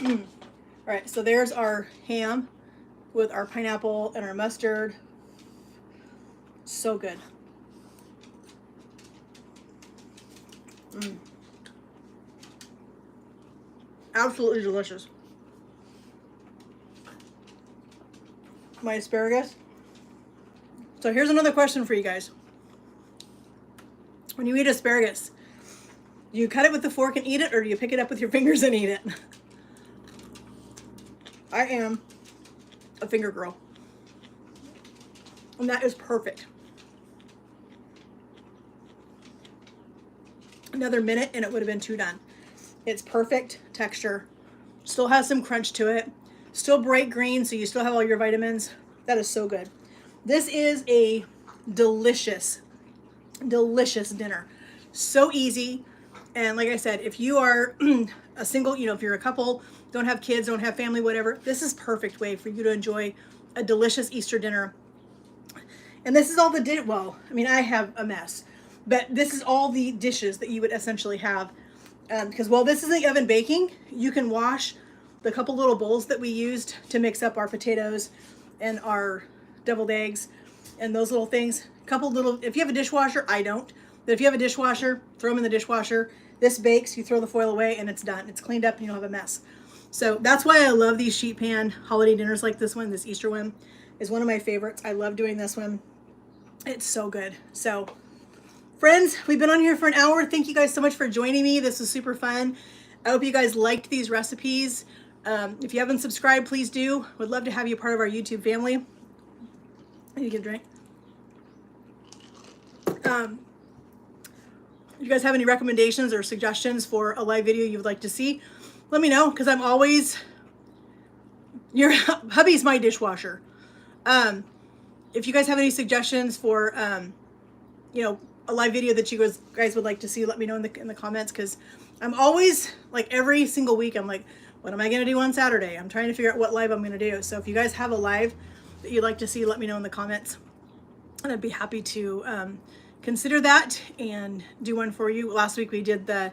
All right, so there's our ham with our pineapple and our mustard. So good. Absolutely delicious. My asparagus. So here's another question for you guys. When you eat asparagus, do you cut it with the fork and eat it, or do you pick it up with your fingers and eat it? I am a finger girl. And that is perfect. Another minute and it would have been 2 done. It's perfect texture. Still has some crunch to it. Still bright green, so you still have all your vitamins. That is so good. This is a delicious, delicious dinner. So easy. And like I said, if you are a single, if you're a couple, don't have kids, don't have family, whatever, this is perfect way for you to enjoy a delicious Easter dinner. And this is all the well, I mean, I have a mess, but this is all the dishes that you would essentially have. Because while this is in the oven baking, you can wash the couple little bowls that we used to mix up our potatoes and our deviled eggs and those little things. Couple little, if you have a dishwasher, I don't, but if you have a dishwasher, throw them in the dishwasher. This bakes, you throw the foil away, and it's done. It's cleaned up and you don't have a mess. So that's why I love these sheet pan holiday dinners like this one. This Easter one is one of my favorites. I love doing this one. It's so good. So friends, we've been on here for an hour. Thank you guys so much for joining me. This was super fun. I hope you guys liked these recipes. If you haven't subscribed, please do. Would love to have you part of our YouTube family. I need to get a drink. You guys have any recommendations or suggestions for a live video you would like to see? Let me know, because I'm always, your hubby's my dishwasher. If you guys have any suggestions for, you know, a live video that you guys would like to see, let me know in the comments, because I'm always, like, every single week, I'm like, what am I going to do on Saturday? I'm trying to figure out what live I'm going to do. So if you guys have a live that you'd like to see, let me know in the comments, and I'd be happy to consider that and do one for you. Last week we did the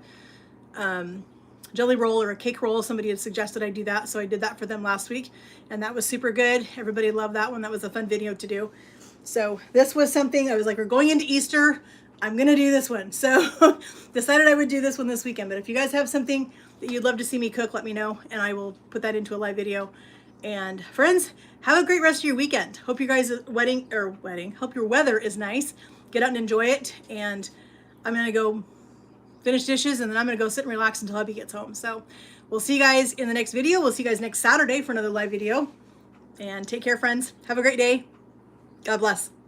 jelly roll or a cake roll. Somebody had suggested I do that, so I did that for them last week, and that was super good. Everybody loved that one. That was a fun video to do. So this was something I was like, we're going into Easter, I'm gonna do this one. So decided I would do this one this weekend. But if you guys have something that you'd love to see me cook, let me know, and I will put that into a live video. And friends, have a great rest of your weekend. Hope you guys' hope your weather is nice. Get out and enjoy it. And I'm gonna go finish dishes, and then I'm gonna go sit and relax until hubby gets home. So we'll see you guys in the next video. We'll see you guys next Saturday for another live video. And take care, friends. Have a great day. God bless.